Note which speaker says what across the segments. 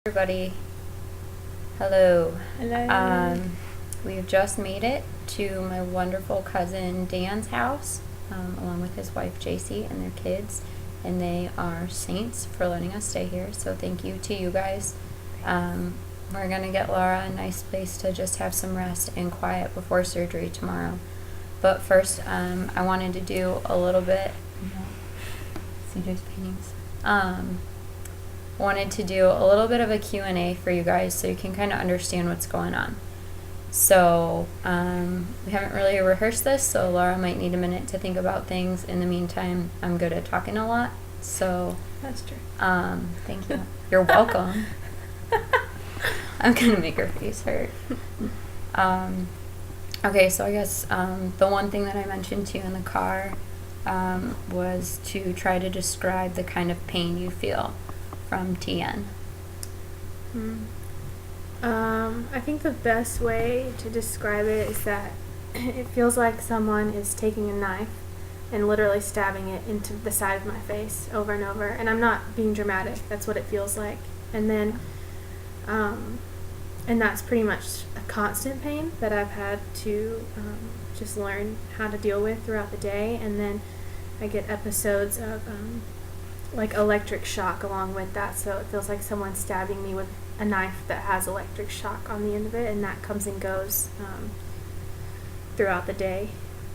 Speaker 1: Everybody, hello.
Speaker 2: Hello.
Speaker 1: We have just made it to my wonderful cousin Dan's house, along with his wife JC and their kids, and they are saints for letting us stay here. So thank you to you guys. We're gonna get Laura a nice place to just have some rest and quiet before surgery tomorrow. But first, I wanted to do a little bit. CJ's paintings. Wanted to do a little bit of a Q&A for you guys so you can kind of understand what's going on. So we haven't really rehearsed this, so Laura might need a minute to think about things. In the meantime, I'm good at talking a lot, so
Speaker 2: That's true.
Speaker 1: thank you. You're welcome. I'm gonna make her face hurt. Okay, so I guess the one thing that I mentioned to you in the car was to try to describe the kind of pain you feel from TN.
Speaker 2: I think the best way to describe it is that it feels like someone is taking a knife and literally stabbing it into the side of my face over and over. And I'm not being dramatic. That's what it feels like. And then, and that's pretty much a constant pain that I've had to just learn how to deal with throughout the day. And then I get episodes of like electric shock along with that, so it feels like someone's stabbing me with a knife that has electric shock on the end of it, and that comes and goes throughout the day,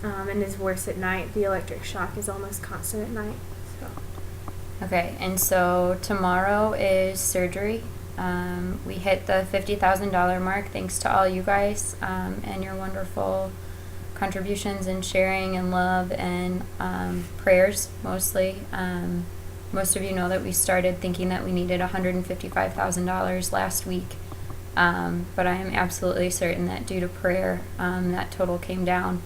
Speaker 2: and is worse at night. The electric shock is almost constant at night. So
Speaker 1: Okay, and so tomorrow is surgery. We hit the $50,000 mark thanks to all you guys and your wonderful contributions and sharing and love and prayers mostly. Most of you know that we started thinking that we needed $155,000 last week, but I am absolutely certain that due to prayer, that total came down,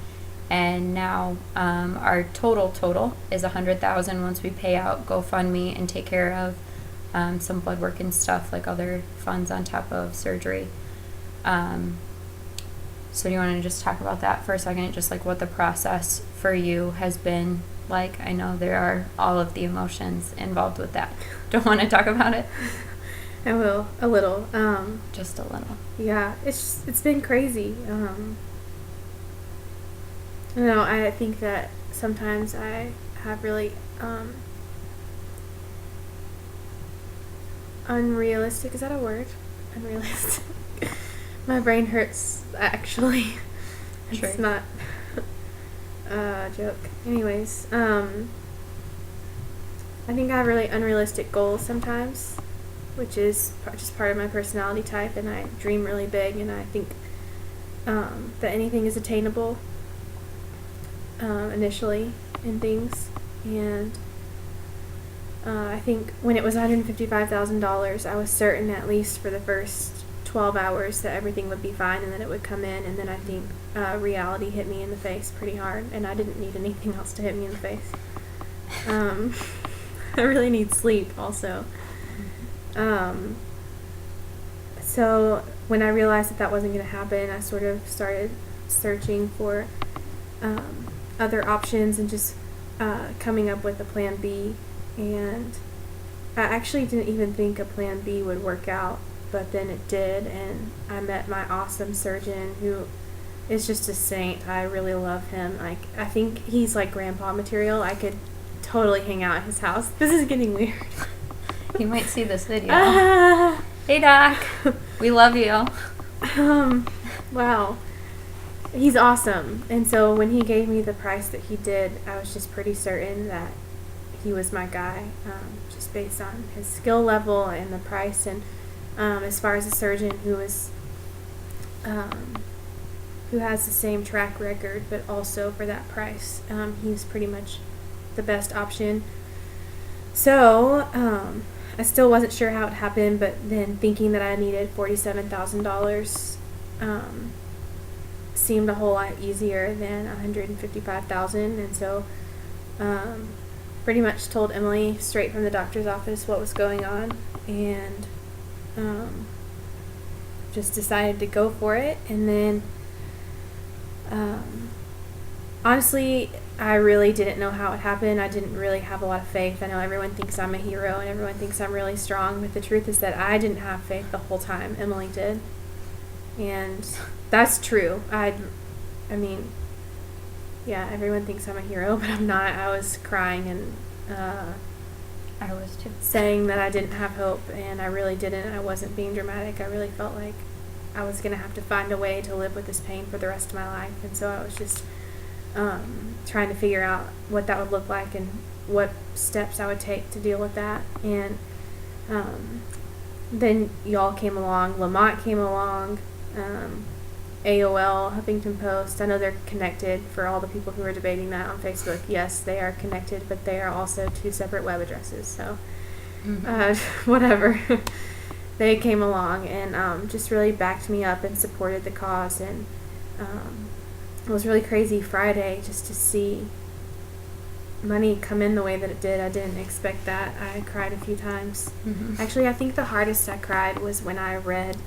Speaker 1: and now our total is $100,000 once we pay out GoFundMe and take care of some blood work and stuff like other funds on top of surgery. So do you want to just talk about that for a second, just like what the process for you has been like? I know there are all of the emotions involved with that. Don't want to talk about it?
Speaker 2: I will a little.
Speaker 1: Just a little.
Speaker 2: Yeah, it's been crazy. I think that sometimes I have really unrealistic. Is that a word? Unrealistic. My brain hurts, actually.
Speaker 1: Sure.
Speaker 2: It's not a joke. Anyways, I think I have really unrealistic goals sometimes, which is just part of my personality type, and I dream really big, and I think that anything is attainable initially in things. And I think when it was $155,000, I was certain, at least for the first 12 hours, that everything would be fine and that it would come in, and then I think reality hit me in the face pretty hard, and I didn't need anything else to hit me in the face. I really need sleep also. So when I realized that wasn't going to happen, I sort of started searching for other options and just coming up with a plan B, and I actually didn't even think a plan B would work out, but then it did, and I met my awesome surgeon who is just a saint. I really love him. I think he's like grandpa material. I could totally hang out at his house. This is getting weird.
Speaker 1: You might see this video. Hey, Doc. We love you.
Speaker 2: Wow. He's awesome. And so when he gave me the price that he did, I was just pretty certain that he was my guy, just based on his skill level and the price. And as far as a surgeon who is who has the same track record, but also for that price, he's pretty much the best option. So I still wasn't sure how it happened, but then thinking that I needed $47,000 seemed a whole lot easier than $155,000, and so pretty much told Emily straight from the doctor's office what was going on, and just decided to go for it. And then honestly, I really didn't know how it happened. I didn't really have a lot of faith. I know everyone thinks I'm a hero and everyone thinks I'm really strong, but the truth is that I didn't have faith the whole time. Emily did. And that's true. I mean, yeah, everyone thinks I'm a hero, but I'm not. I was crying and
Speaker 1: I was too.
Speaker 2: saying that I didn't have hope, and I really didn't. I wasn't being dramatic. I really felt like I was going to have to find a way to live with this pain for the rest of my life. And so I was just trying to figure out what that would look like and what steps I would take to deal with that. And then y'all came along, Lamont came along, AOL, Huffington Post. I know they're connected for all the people who are debating that on Facebook. Yes, they are connected, but they are also two separate web addresses. So whatever. They came along and just really backed me up and supported the cause. And it was really crazy Friday just to see money come in the way that it did. I didn't expect that. I cried a few times.
Speaker 1: Mm-hmm.
Speaker 2: Actually, I think the hardest I cried was when I read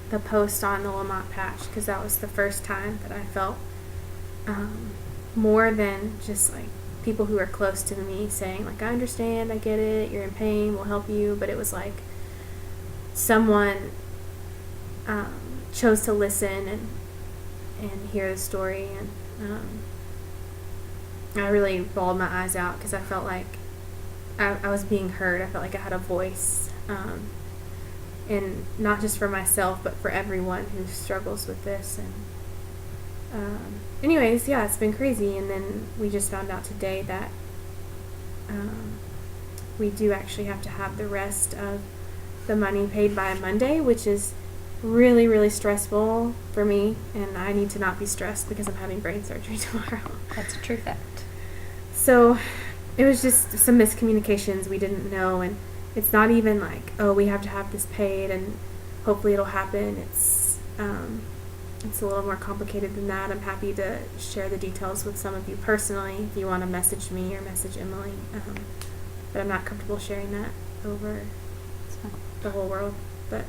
Speaker 2: the post on the Lamont patch, because that was the first time that I felt more than just like people who are close to me saying like, I understand, I get it, you're in pain, we'll help you. But it was like someone chose to listen and hear the story, and I really bawled my eyes out because I felt like I was being heard. I felt like I had a voice, and not just for myself, but for everyone who struggles with this. And anyways, yeah, it's been crazy. And then we just found out today that we do actually have to have the rest of the money paid by Monday, which is really, really stressful for me. And I need to not be stressed because I'm having brain surgery tomorrow.
Speaker 1: That's a true fact.
Speaker 2: So it was just some miscommunications. We didn't know, and it's not even like, oh, we have to have this paid and hopefully it'll happen. It's a little more complicated than that. I'm happy to share the details with some of you personally if you want to message me or message Emily, but I'm not comfortable sharing that over the whole world. But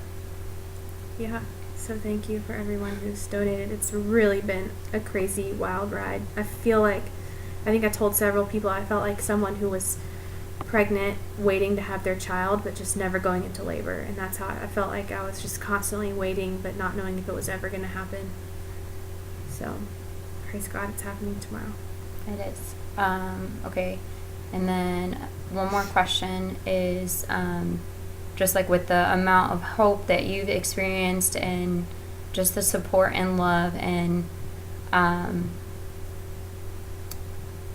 Speaker 2: yeah, so thank you for everyone who's donated. It's really been a crazy, wild ride. I think I told several people I felt like someone who was pregnant, waiting to have their child, but just never going into labor. And that's how I felt like. I was just constantly waiting, but not knowing if it was ever going to happen. So, praise God, it's happening tomorrow.
Speaker 1: It is. Okay. And then one more question is just like with the amount of hope that you've experienced and just the support and love, and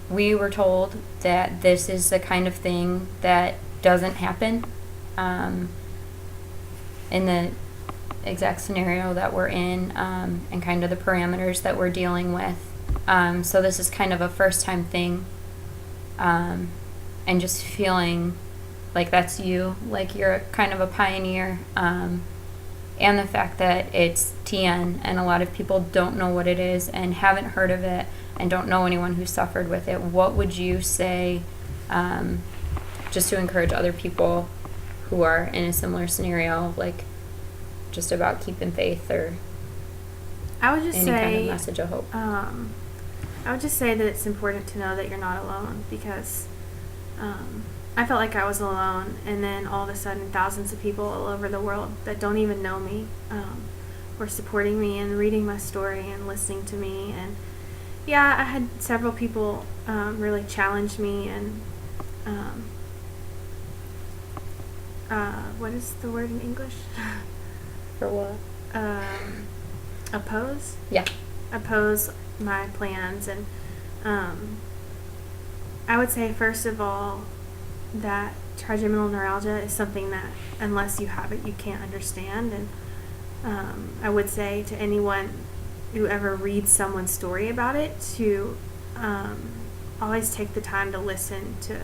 Speaker 1: we were told that this is the kind of thing that doesn't happen in the exact scenario that we're in, and kind of the parameters that we're dealing with. So this is kind of a first-time thing, and just feeling like that's you, like you're kind of a pioneer, and the fact that it's TN and a lot of people don't know what it is and haven't heard of it and don't know anyone who suffered with it. What would you say just to encourage other people who are in a similar scenario, like just about keeping faith or
Speaker 2: I would just
Speaker 1: any kind of message of hope?
Speaker 2: I would just say that it's important to know that you're not alone, because I felt like I was alone, and then all of a sudden thousands of people all over the world that don't even know me were supporting me and reading my story and listening to me. And yeah, I had several people really challenge me and what is the word in English?
Speaker 1: For what?
Speaker 2: Oppose?
Speaker 1: Yeah.
Speaker 2: Oppose my plans. And I would say, first of all, that trigeminal neuralgia is something that unless you have it, you can't understand. And I would say to anyone who ever reads someone's story about it to always take the time to listen to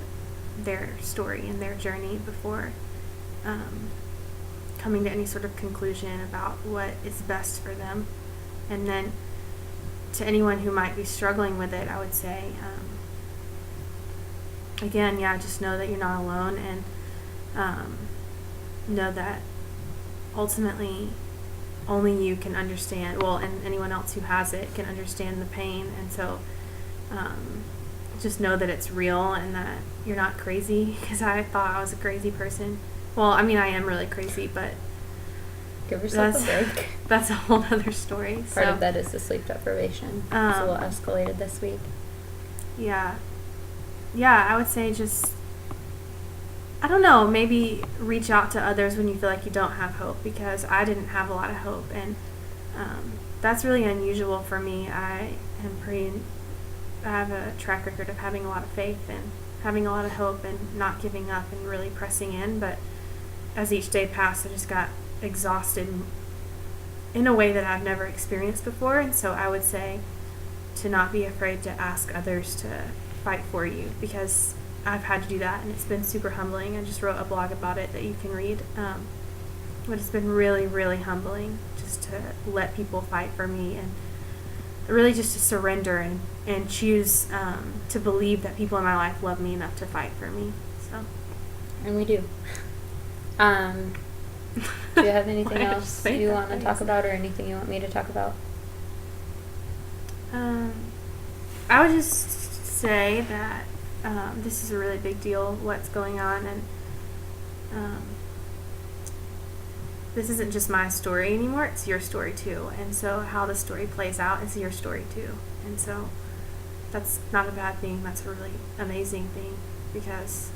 Speaker 2: their story and their journey before coming to any sort of conclusion about what is best for them. And then to anyone who might be struggling with it, I would say, again, just know that you're not alone, and know that ultimately only you can understand, well, and anyone else who has it can understand the pain. And so just know that it's real and that you're not crazy, because I thought I was a crazy person. Well, I mean, I am really crazy, but
Speaker 1: Give yourself a break.
Speaker 2: that's a whole other story.
Speaker 1: Part of that is the sleep deprivation. It's a little escalated this week.
Speaker 2: Yeah. Yeah, I would say just, I don't know, maybe reach out to others when you feel like you don't have hope, because I didn't have a lot of hope, and that's really unusual for me. I have a track record of having a lot of faith and having a lot of hope and not giving up and really pressing in, but as each day passed, I just got exhausted in a way that I've never experienced before. And so I would say to not be afraid to ask others to fight for you, because I've had to do that, and it's been super humbling. I just wrote a blog about it that you can read, but it's been really, really humbling just to let people fight for me, and really just to surrender and choose to believe that people in my life love me enough to fight for me. So,
Speaker 1: and we do. Do you have anything else you want to talk about, or anything you want me to talk about?
Speaker 2: I would just say that this is a really big deal, what's going on, and this isn't just my story anymore, it's your story too. And so how the story plays out is your story too. And so that's not a bad thing, that's a really amazing thing, because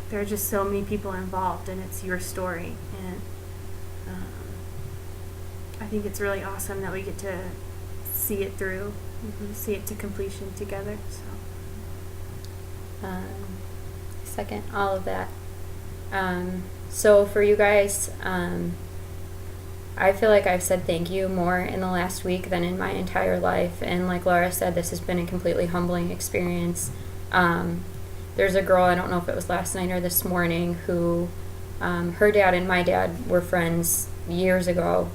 Speaker 2: there are just so many people involved, and it's your story. And I think it's really awesome that we get to see it through, see it to completion together. So
Speaker 1: second all of that. So for you guys, I feel like I've said thank you more in the last week than in my entire life. And like Laura said, this has been a completely humbling experience. There's a girl, I don't know if it was last night or this morning, who her dad and my dad were friends years ago.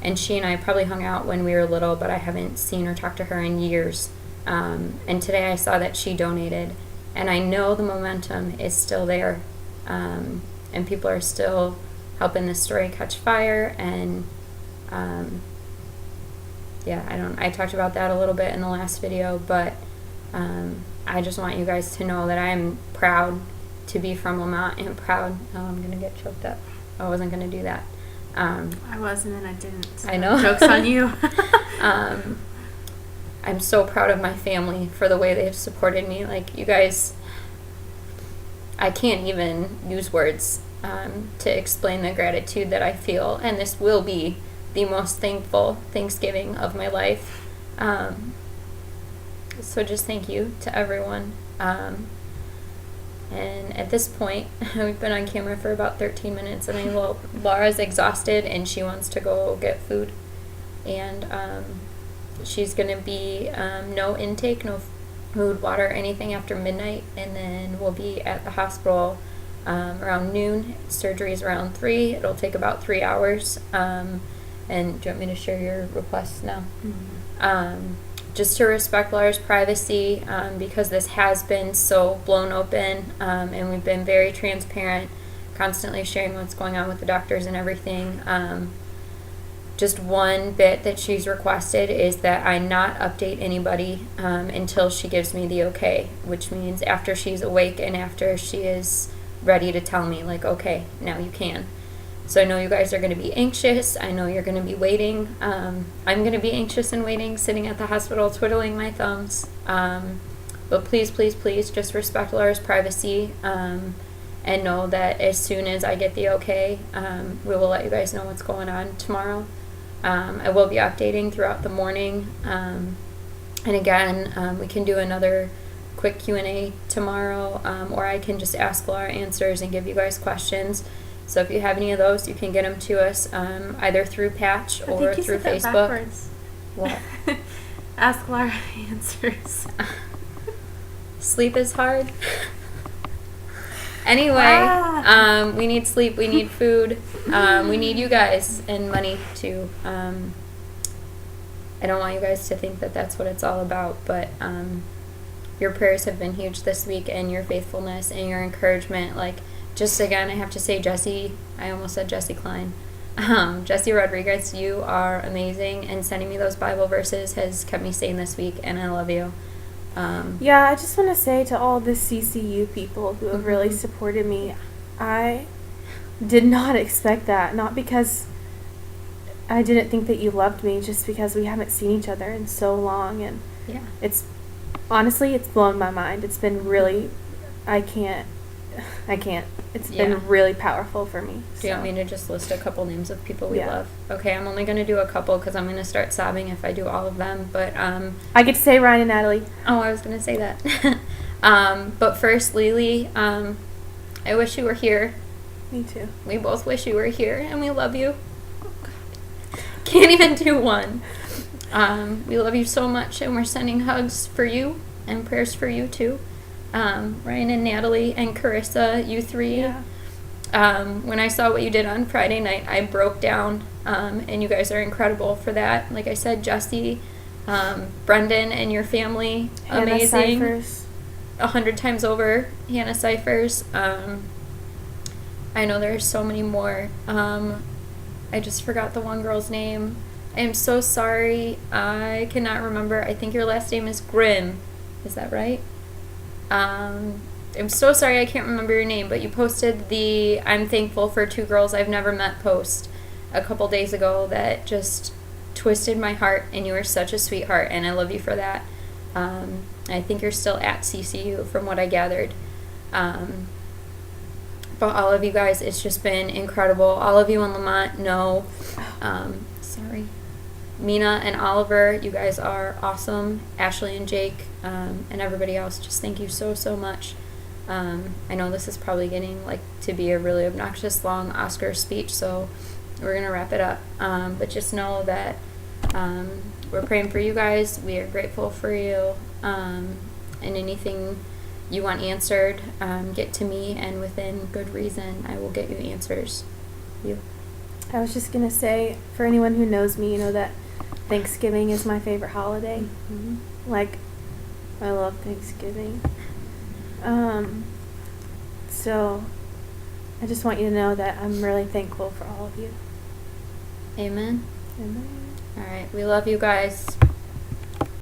Speaker 1: And she and I probably hung out when we were little, but I haven't seen or talked to her in years. And today I saw that she donated. And I know the momentum is still there. And people are still helping this story catch fire. And I talked about that a little bit in the last video, but I just want you guys to know that I'm proud to be from Lamont, and proud. Oh, I'm going to get choked up. I wasn't going to do that.
Speaker 2: I wasn't, and I didn't. So
Speaker 1: I know.
Speaker 2: Joke's on you.
Speaker 1: I'm so proud of my family for the way they've supported me. Like, you guys, I can't even use words to explain the gratitude that I feel, and this will be the most thankful Thanksgiving of my life. So just thank you to everyone. And at this point, we've been on camera for about 13 minutes, and Laura's exhausted, and she wants to go get food. And she's going to be no intake, no food, water, anything after midnight, and then we'll be at the hospital around noon. Surgery is around 3. It'll take about 3 hours. And do you want me to share your requests now? Mm-hmm. Just to respect Laura's privacy, because this has been so blown open, and we've been very transparent, constantly sharing what's going on with the doctors and everything. Just one bit that she's requested is that I not update anybody until she gives me the okay, which means after she's awake and after she is ready to tell me, like, okay, now you can. So I know you guys are going to be anxious. I know you're going to be waiting. I'm going to be anxious and waiting, sitting at the hospital, twiddling my thumbs. But please, please, please just respect Laura's privacy, and know that as soon as I get the okay, we will let you guys know what's going on tomorrow. I will be updating throughout the morning. And again, we can do another quick Q&A tomorrow, or I can just ask Laura answers and give you guys questions. So if you have any of those, you can get them to us either through Patch or through Facebook.
Speaker 2: Backwards.
Speaker 1: What?
Speaker 2: Ask Laura answers.
Speaker 1: Sleep is hard. Anyway, we need sleep, we need food, we need you guys, and money too. I don't want you guys to think that that's what it's all about, but your prayers have been huge this week, and your faithfulness and your encouragement, like, just again, I have to say, Jesse, I almost said Jesse Klein. Jesse Rodriguez, you are amazing, and sending me those Bible verses has kept me sane this week, and I love you.
Speaker 2: Yeah, I just want to say to all the CCU people who have really supported me, I did not expect that. Not because I didn't think that you loved me, just because we haven't seen each other in so long, and
Speaker 1: Yeah.
Speaker 2: it's honestly, it's blown my mind. It's been really, I can't. It's been really powerful for me.
Speaker 1: Do you want me to just list a couple names of people we
Speaker 2: Yeah.
Speaker 1: love? Okay, I'm only going to do a couple because I'm going to start sobbing if I do all of them. But,
Speaker 2: I get to say Ryan and Natalie.
Speaker 1: oh, I was going to say that. But first, Lily, I wish you were here.
Speaker 2: Me too.
Speaker 1: We both wish you were here, and we love you. Oh, God. Can't even do one. We love you so much, and we're sending hugs for you and prayers for you, too. Ryan and Natalie and Carissa, you three.
Speaker 2: Yeah.
Speaker 1: When I saw what you did on Friday night, I broke down, and you guys are incredible for that. Like I said, Jesse, Brendan and your family,
Speaker 2: Hannah
Speaker 1: amazing.
Speaker 2: Cyphers.
Speaker 1: 100 times over, Hannah Cyphers. I know there's so many more. I just forgot the one girl's name. I am so sorry. I cannot remember. I think your last name is Grimm. Is that right? I'm so sorry I can't remember your name, but you posted the I'm thankful for two girls I've never met post a couple days ago that just twisted my heart, and you are such a sweetheart, and I love you for that. I think you're still at CCU from what I gathered. But all of you guys, it's just been incredible. All of you in Lamont know, sorry. Mina and Oliver, you guys are awesome. Ashley and Jake, and everybody else, just thank you so, so much. I know this is probably getting like to be a really obnoxious long Oscar speech, so we're going to wrap it up. But just know that we're praying for you guys. We are grateful for you. And anything you want answered, get to me, and within good reason, I will get you answers. You.
Speaker 2: I was just going to say, for anyone who knows me, you know that Thanksgiving is my favorite holiday.
Speaker 1: Mm-hmm.
Speaker 2: Like, I love Thanksgiving. So I just want you to know that I'm really thankful for all of you.
Speaker 1: Amen.
Speaker 2: Amen.
Speaker 1: All right. We love you guys.